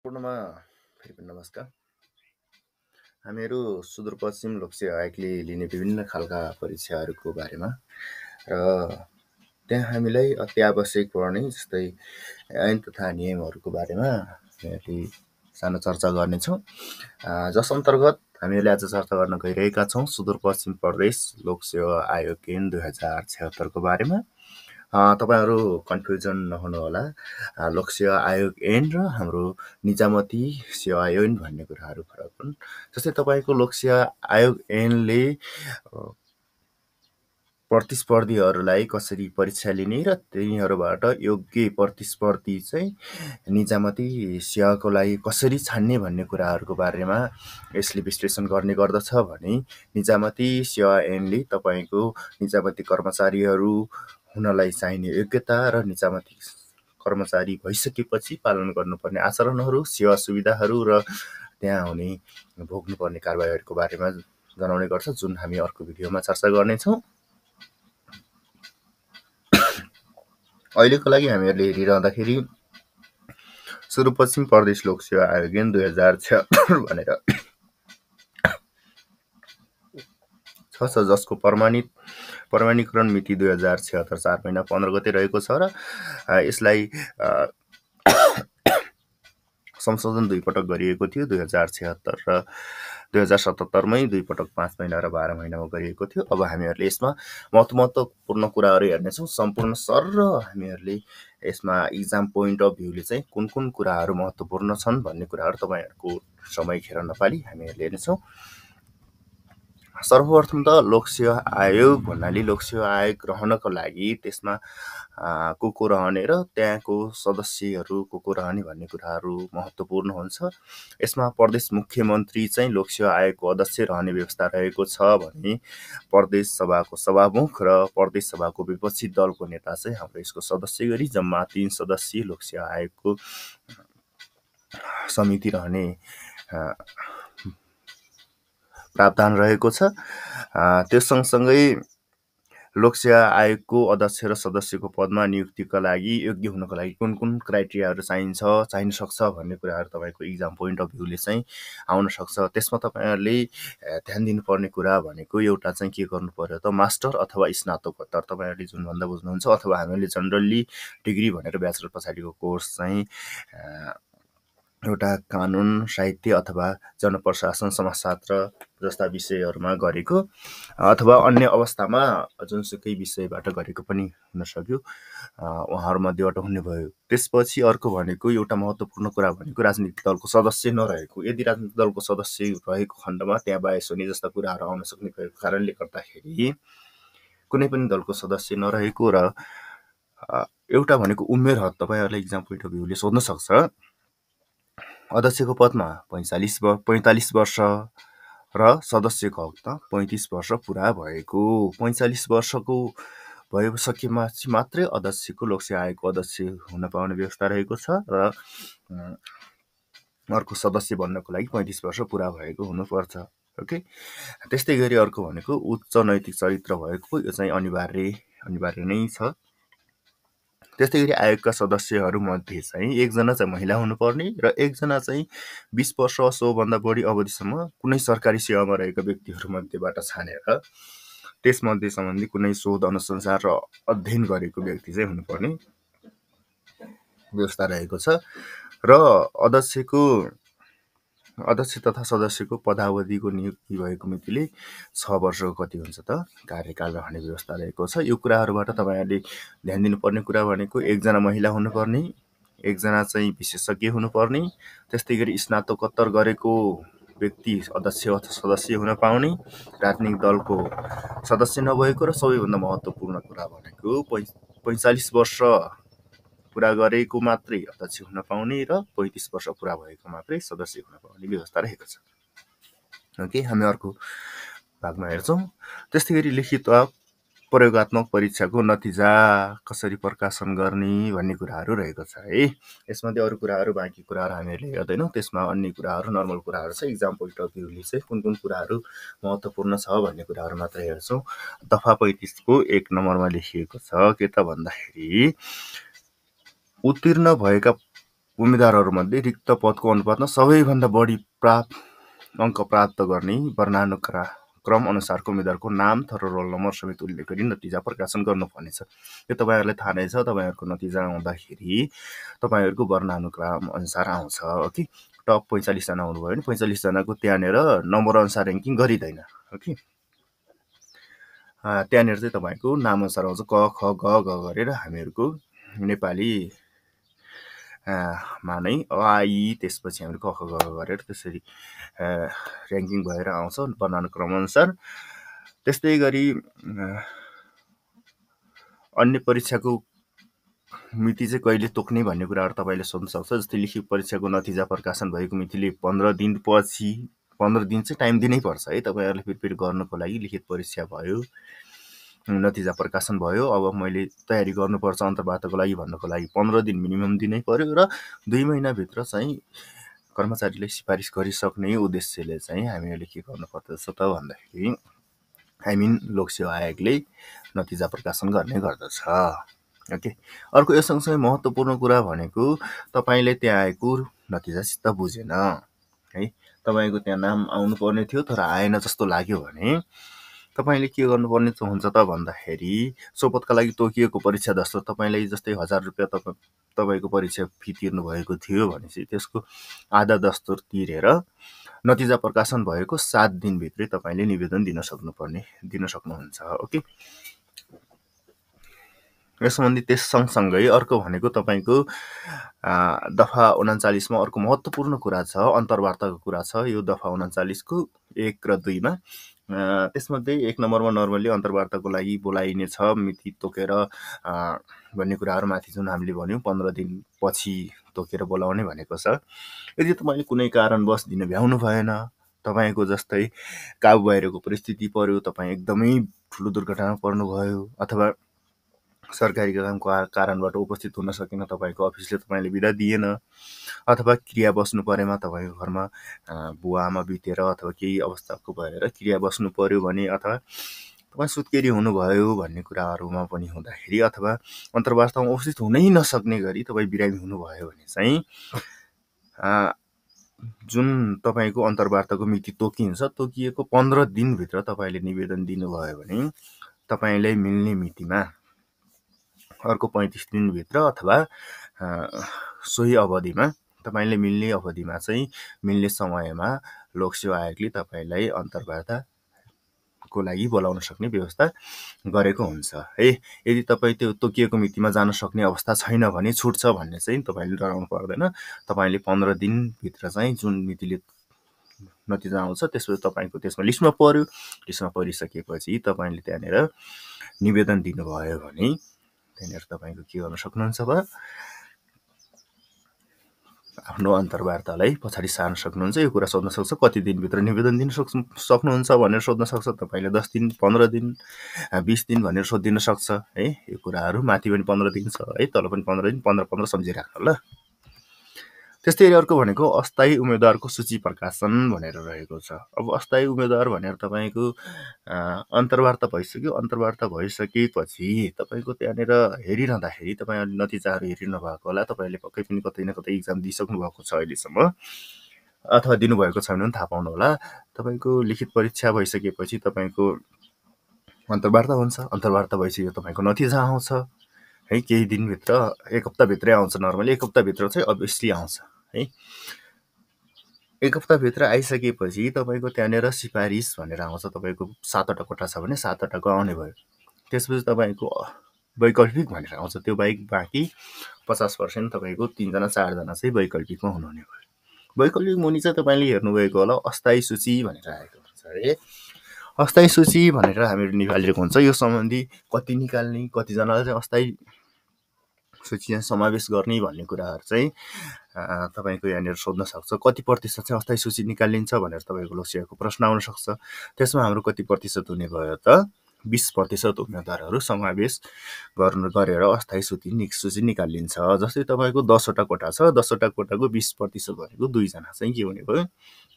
सम्पूर्णमा फेरि पनि नमस्कार। हामीहरू सुदूरपश्चिम लोकसेवा आयोगले लिने विभिन्न खालका परीक्षाहरूको बारेमा र त्यहाँ हामीलाई अति आवश्यक पर्ने जस्तै ऐन तथा नियमहरूको बारेमा हामी सानो चर्चा गर्नेछौँ। जस अन्तर्गत हामीहरूले आज चर्चा गर्न गइरहेका छौँ सुदूरपश्चिम प्रदेश लोकसेवा आयोग ऐन 2076 को बारेमा। तपाईहरु कन्फ्युजन नहुनुहोला। लोकसेवा आयोग ऐन र हाम्रो निजामती सेवा ऐन भन्ने कुराहरू फरक हुन्। जस्तै तपाईको लोकसेवा आयोग ऐनले प्रतिस्पर्धीहरूलाई कसरी परीक्षा लिने र तिनीहरूबाट योग्य प्रतिस्पर्धी चाहिँ निजामती सेवाको लागि कसरी छान्ने भन्ने कुराहरूको बारेमा यसले विश्लेषण गर्ने गर्दछ भने निजामती सेवा ऐनले तपाईको निजामती कर्मचारीहरू हुनलाई चाहिने योग्यता र निजामती कर्मचारी भइसकेपछि पालन गर्नुपर्ने आचरणहरू, सेवा सुविधाहरू र त्यहाँ हुने भोग्नुपर्ने कारबाहीहरूको बारेमा जनाउने गर्छ, जुन हामी अर्को भिडियोमा चर्चा गर्नेछौँ। अहिलेको लागि हामीहरूले हेरिरहँदाखेरि सुदूरपश्चिम प्रदेश लोकसेवा आयोग ऐन 2076 भनेर छ, जसको प्रमाणीकरण मिति 2076 4 महिना 15 गते रहेको छ र यसलाई संशोधन 2 पटक गरिएको थियो। 2076 र 2077 मै 2 पटक 5 महिना र 12 महिनामा गरिएको थियो। अब हामीहरूले यसमा महत्त्वपूर्ण कुराहरू हेर्नेछौँ सम्पूर्ण सर र हामीहरूले यसमा एक्जाम पोइन्ट अफ भ्यूले चाहिँ कुन कुन कुराहरू महत्त्वपूर्ण छन् भन्ने कुराहरू तपाईहरुको समय खेर नपाली हामीहरूले हेर्नेछौँ। सर्वप्रथम त लोकसेवा आयोग भन्नाले लोकसेवा आयोग रहनको लागि त्यसमा को रहने र त्यहाँको सदस्यहरू को रहने भन्ने कुराहरू महत्त्वपूर्ण हुन्छ। यसमा प्रदेश मुख्यमन्त्री चाहिँ लोकसेवा आयोगको अध्यक्ष रहने व्यवस्था रहेको छ भने प्रदेश सभाको सभामुख र प्रदेश सभाको विपक्षी दलको नेता चाहिँ हाम्रो यसको सदस्य गरी जम्मा 3 सदस्यीय लोकसेवा आयोगको समिति रहने प्रावधान रहेको छ। त्यो सँगसँगै लोकसेवा आयोगको अध्यक्ष र सदस्यको पदमा नियुक्तिका लागि योग्य हुनको लागि कुन कुन क्राइटेरियाहरू चाहिन सक्छ भन्ने कुराहरू तपाईको एक्जाम पोइन्ट अफ भ्यूले चाहिँ आउन सक्छ। त्यसमा तपाईहरुले ध्यान दिनुपर्ने कुरा भनेको एउटा चाहिँ के गर्नु पर्यो त मास्टर अथवा स्नातकोत्तर तपाईहरुले जुन भन्दा बुझ्नुहुन्छ, अथवा हामीले जनरली डिग्री भनेर ब्याचलर पछाडिको कोर्स चाहिँ एउटा कानुन, साहित्य अथवा जनप्रशासन, समाजशास्त्र जस्ता विषयहरूमा गरेको अथवा अन्य अवस्थामा जुनसुकै विषयबाट गरेको पनि हुन सक्यो, उहाँहरूमध्येबाट हुने भयो। त्यसपछि अर्को भनेको एउटा महत्त्वपूर्ण कुरा भनेको राजनीतिक दलको सदस्य नरहेको। यदि राजनीतिक दलको सदस्य रहेको खण्डमा त्यहाँ बाहेस हुने जस्ता कुराहरू आउन सक्ने कारणले गर्दाखेरि कुनै पनि दलको सदस्य नरहेको र एउटा भनेको उमेर हद तपाईहरुले एक्जाम पोइन्ट अफ भ्यूले सोध्न सक्छ। अध्यक्षको पदमा 45 वर्ष र सदस्यको हक त 35 वर्ष पुरा भएको। 45 वर्षको भइसकेपछि मात्रै अध्यक्षको लोकसेवा आयोगको अध्यक्ष हुन पाउने व्यवस्था रहेको छ र अर्को सदस्य बन्नको लागि 35 वर्ष पुरा भएको हुनुपर्छ। ओके, त्यस्तै गरी अर्को भनेको उच्च नैतिक चरित्र भएको, यो चाहिँ अनिवार्य नै छ। त्यस्तै गरी आयोगका सदस्यहरू मध्ये चाहिँ एकजना चाहिँ महिला हुनुपर्ने र एकजना चाहिँ 20 वर्ष सोभन्दा बढी अवधिसम्म कुनै सरकारी सेवामा रहेका व्यक्तिहरू मध्येबाट छानेर त्यसमध्ये सम्बन्धी कुनै शोध अनुसन्धान र अध्ययन गरेको व्यक्ति चाहिँ हुनुपर्ने व्यवस्था रहेको छ र अध्यक्ष तथा सदस्यको पदावधिको नियुक्ति भएको मितिले 6 वर्षको कति हुन्छ त कार्यकाल रहने व्यवस्था रहेको छ। यो कुराहरूबाट तपाईहरुले ध्यान दिनुपर्ने कुरा भनेको एकजना महिला हुनुपर्ने, एकजना चाहिँ विशेषज्ञ हुनुपर्ने, त्यस्तै गरी स्नातकोत्तर गरेको व्यक्ति अध्यक्ष अथवा सदस्य हुन पाउने, राजनीतिक दलको सदस्य नभएको र सबैभन्दा महत्त्वपूर्ण कुरा भनेको 45 वर्ष पुरा गरेको मात्रै अध्यक्ष हुन पाउने र 35 वर्ष पुरा भएको मात्रै सदस्य हुन पाउने व्यवस्था रहेको छ। ओके, हामी अर्को भागमा हेर्छौँ। त्यस्तै गरी लिखित वा प्रयोगात्मक परीक्षाको नतिजा कसरी प्रकाशन गर्ने भन्ने कुराहरू रहेको छ है। यसमध्ये अरू कुराहरू बाँकी कुराहरू हामीहरूले हेर्दैनौँ, त्यसमा अन्य कुराहरू नर्मल कुराहरू छ। एक्जाम पोइन्ट अफ भ्यूले चाहिँ कुन कुन कुराहरू महत्त्वपूर्ण छ भन्ने कुराहरू मात्र हेर्छौँ। दफा 35 को 1 नम्बरमा लेखिएको छ के त भन्दाखेरि उत्तीर्ण भएका उम्मेदवारहरूमध्ये रिक्त पदको अनुपातमा सबैभन्दा बढी अङ्क प्राप्त गर्ने वर्णानुक्रम अनुसारको उम्मेदवारको नाम थर रोल नम्बर समेत उल्लेख गरी नतिजा प्रकाशन गर्नुपर्नेछ। यो तपाईँहरूलाई थाहा नै छ। तपाईँहरूको नतिजा आउँदाखेरि तपाईँहरूको वर्णानुक्रम अनुसार आउँछ। ओके, टप 45 जना हुनुभयो भने 45 जनाको त्यहाँनिर नम्बर अनुसार ऱ्याङ्किङ गरिँदैन। ओके, त्यहाँनिर चाहिँ तपाईँको नाम अनुसार आउँछ, क ख ग घ गरेर हामीहरूको नेपाली मा नै आई, त्यसपछि हाम्रो क ख ग गरेर त्यसरी ऱ्याङ्किङ भएर आउँछ वर्णानुक्रम अनुसार। त्यस्तै गरी अन्य परीक्षाको मिति चाहिँ कहिले तोक्ने भन्ने कुराहरू तपाईँले सोध्न सक्छ। जस्तै लिखित परीक्षाको नतिजा प्रकाशन भएको मितिले 15 दिनपछि 15 दिन चाहिँ टाइम दिनै पर्छ है तपाईँहरूले प्रिपेयर गर्नको लागि। लिखित परीक्षा भयो, नतिजा प्रकाशन भयो, अब मैले तयारी गर्नुपर्छ अन्तर्वार्ताको लागि भन्नको लागि 15 दिन मिनिमम दिनै पर्यो र 2 महिनाभित्र चाहिँ कर्मचारीलाई सिफारिस गरिसक्ने उद्देश्यले चाहिँ हामीहरूले के गर्नुपर्दछ त भन्दाखेरि लोकसेवा आयोगले नतिजा प्रकाशन गर्ने गर्दछ। ओके, अर्को यो सँगसँगै महत्त्वपूर्ण कुरा भनेको तपाईँले त्यहाँ आएको नतिजासित बुझेन है, तपाईँको त्यहाँ नाम आउनुपर्ने थियो तर आएन जस्तो लाग्यो भने तपाईँले के गर्नुपर्ने हुन्छ त भन्दाखेरि सोपतका लागि तोकिएको परीक्षा दस्तुर तपाईँलाई जस्तै 1000 रुपियाँ तपाईँको परीक्षा फी तिर्नु भएको थियो भनेपछि त्यसको आधा दस्तुर तिरेर नतिजा प्रकाशन भएको 7 दिनभित्रै तपाईँले निवेदन दिन सक्नुहुन्छ। ओके, यस सम्बन्धी त्यस सँगसँगै अर्को भनेको तपाईँको दफा 39 मा अर्को महत्त्वपूर्ण कुरा छ, अन्तर्वार्ताको कुरा छ। यो दफा 39 को 1 र 2 मा त्यसमध्ये 1 नम्बरमा नर्मली अन्तर्वार्ताको लागि बोलाइने छ मिति तोकेर भन्ने कुराहरू माथि जुन हामीले भन्यौँ 15 दिन पछि तोकेर बोलाउने भनेको छ। यदि तपाईँले कुनै कारणवश दिन भ्याउनु भएन, तपाईँको जस्तै काबु बाहिरको परिस्थिति पर्यो, तपाईँ एकदमै ठुलो दुर्घटनामा पर्नुभयो, अथवा सरकारी कामको कारणबाट उपस्थित हुन सकेन, तपाईँको अफिसले तपाईँले बिदा दिएन, अथवा क्रिया बस्नु परेमा तपाईँको घरमा बुवा आमा बितेर अथवा केही अवस्थाको भएर क्रिया बस्नु पर्यो भने, अथवा तपाईँ सुत्केरी हुनुभयो भन्ने कुराहरूमा पनि हुँदाखेरि, अथवा अन्तर्वार्तामा उपस्थित हुनै नसक्ने गरी तपाईँ बिरामी हुनुभयो भने चाहिँ जुन तपाईँको अन्तर्वार्ताको मिति तोकिएको 15 दिनभित्र तपाईँले निवेदन दिनुभयो भने तपाईँलाई मिल्ने मितिमा अर्को 35 दिनभित्र अथवा सोही अवधिमा तपाईँले मिल्ने अवधिमा चाहिँ मिल्ने समयमा लोकसेवा आयोगले तपाईँलाई अन्तर्वार्ताको लागि बोलाउन सक्ने व्यवस्था गरेको हुन्छ है। यदि तपाईँ त्यो तोकिएको मितिमा जान सक्ने अवस्था छैन भने छुट छ भन्ने चाहिँ तपाईँले डराउनु पर्दैन। तपाईँले 15 दिनभित्र चाहिँ जुन मितिले नतिजा आउँछ त्यसपछि तपाईँको त्यसमा लिस्टमा पर्यो, लिस्टमा परिसकेपछि तपाईँले त्यहाँनिर निवेदन दिनुभयो भने त्यहाँनिर तपाईँको के गर्न सक्नुहुन्छ अब आफ्नो अन्तर्वार्तालाई पछाडि सार्न सक्नुहुन्छ। यो कुरा सोध्न सक्छ कति दिनभित्र निवेदन दिन सक्नुहुन्छ भनेर सोध्न सक्छ। तपाईँले 10 दिन, 15 दिन, 20 दिन भनेर सोधिदिन सक्छ है। यो कुराहरू माथि पनि 15 दिन छ है, तल पनि 15 दिन, 15 सम्झिराख्नु ल। त्यस्तै अर्को भनेको अस्थायी उम्मेदवारको सूची प्रकाशन भनेर रहेको छ। अब अस्थायी उम्मेदवार भनेर तपाईँको अन्तर्वार्ता भइसक्यो, अन्तर्वार्ता भइसकेपछि तपाईँको त्यहाँनिर हेरिरहँदाखेरि तपाईँहरूले नतिजाहरू हेरिरहनु भएको होला, तपाईँहरूले पक्कै पनि कतै न कतै इक्जाम दिइसक्नु भएको छ अहिलेसम्म, अथवा दिनुभएको छैन भने थाहा पाउनु होला। तपाईँको लिखित परीक्षा भइसकेपछि तपाईँको अन्तर्वार्ता हुन्छ, अन्तर्वार्ता भइसक्यो तपाईँको नतिजा आउँछ है। केही दिनभित्र, 1 हप्ताभित्रै आउँछ, नर्मली 1 हप्ताभित्र चाहिँ अभियसली आउँछ है। 1 हप्ताभित्र आइसकेपछि तपाईँको त्यहाँनिर सिफारिस भनेर आउँछ। तपाईँको 7वटा कोठा छ भने 7वटाको आउने भयो। त्यसपछि तपाईँको वैकल्पिक भनेर आउँछ। त्यो बाहेक बाँकी 50% तपाईँको 3 जना 4 जना चाहिँ वैकल्पिकमा हुनुहुने भयो। वैकल्पिक मुनि चाहिँ तपाईँले हेर्नुभएको होला अस्थायी सूची भनेर आएको हुन्छ है। अस्थायी सूची भनेर हामीहरू निकालिएको हुन्छ। यो सम्बन्धी कति निकाल्ने, कतिजनालाई चाहिँ अस्थायी सूचीमा समावेश गर्ने भन्ने कुराहरू चाहिँ तपाईँको यहाँनिर सोध्न सक्छ। कति प्रतिशत चाहिँ अस्थायी सूची निकालिन्छ भनेर तपाईँको लोकसेवाको प्रश्न आउन सक्छ। त्यसमा हाम्रो कति प्रतिशत हुने भयो त 20% उम्मेदवारहरू समावेश गरेर अस्थायी सूची निकालिन्छ। जस्तै तपाईँको 10वटा कोठा छ, 10वटा कोठाको 20% भनेको 2 जना चाहिँ के हुने भयो,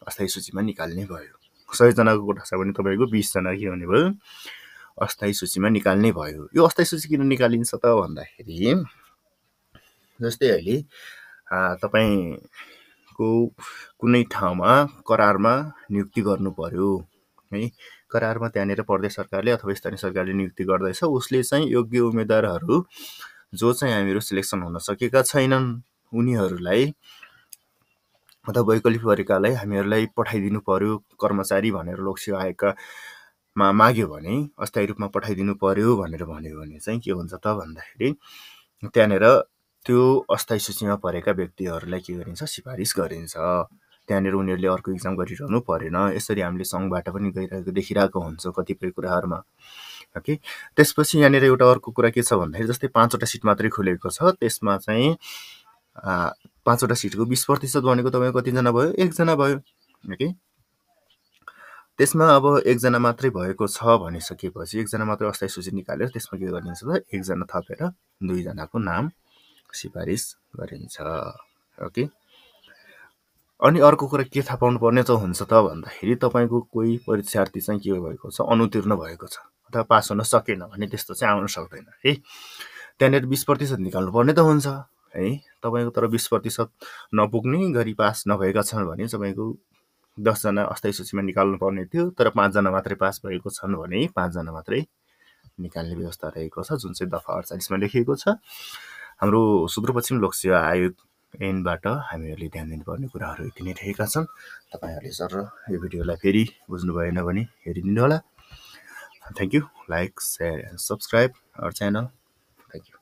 अस्थायी सूचीमा निकाल्ने भयो। 100 जनाको कोठा छ भने तपाईँको 20 जना के हुने भयो, अस्थायी सूचीमा निकाल्ने भयो। यो अस्थायी सूची किन निकालिन्छ त भन्दाखेरि जस्तै अहिले तपाईँको कुनै ठाउँमा करारमा नियुक्ति गर्नु पर्यो है। करारमा त्यहाँनिर प्रदेश सरकारले अथवा स्थानीय सरकारले नियुक्ति गर्दैछ, उसले चाहिँ योग्य उम्मेदवारहरू जो चाहिँ हामीहरू सिलेक्सन हुन सकेका छैनन् उनीहरूलाई अथवा वैकल्पिक तरिकालाई हामीहरूलाई पठाइदिनु पर्यो कर्मचारी भनेर लोकसेवा आयोगमा माग्यो भने, अस्थायी रूपमा पठाइदिनु पर्यो भनेर भन्यो भने चाहिँ के हुन्छ त भन्दाखेरि त्यहाँनिर त्यो अस्थायी सूचीमा परेका व्यक्तिहरूलाई के गरिन्छ, सिफारिस गरिन्छ। त्यहाँनिर उनीहरूले अर्को इक्जाम गरिरहनु परेन। यसरी हामीले सङ्घबाट पनि गइरहेको देखिरहेको हुन्छ कतिपय कुराहरूमा, ओके। त्यसपछि यहाँनिर एउटा अर्को कुरा के छ भन्दाखेरि जस्तै 5वटा सिट मात्रै खुलेको छ, त्यसमा चाहिँ 5वटा सिटको 20% भनेको तपाईँको कतिजना भयो, 1 जना भयो, ओके। त्यसमा अब 1 जना मात्रै भएको छ भनिसकेपछि 1 जना मात्रै अस्थायी सूची निकालेर त्यसमा के गरिन्छ त 1 जना थपेर 2 जनाको नाम सिफारिस गरिन्छ, ओके। अनि अर्को कुरा के थाहा पाउनु पर्ने चाहिँ हुन्छ त भन्दाखेरि तपाईँको कोही परीक्षार्थी चाहिँ के भएको छ, अनुत्तीर्ण भएको छ अथवा पास हुन सकेन भने त्यस्तो चाहिँ आउन सक्दैन है। त्यहाँनिर 20% निकाल्नु पर्ने त हुन्छ है। तपाईँको तर 20% नपुग्ने गरी पास नभएका छन् भने तपाईँको 10 जना अस्थायी सूचीमा निकाल्नु पर्ने थियो, तर 5 जना मात्रै पास भएको छन् भने 5 जना मात्रै निकाल्ने व्यवस्था रहेको छ, जुन चाहिँ दफा 48मा लेखिएको छ। हाम्रो सुदूरपश्चिम लोकसेवा आयोग ऐनबाट हामीहरूले ध्यान दिनुपर्ने कुराहरू यति नै रहेका छन्। तपाईँहरूले सर यो भिडियोलाई फेरि बुझ्नु भएन भने हेरिदिनु होला। Thank you. Like, share and subscribe our channel. Thank you.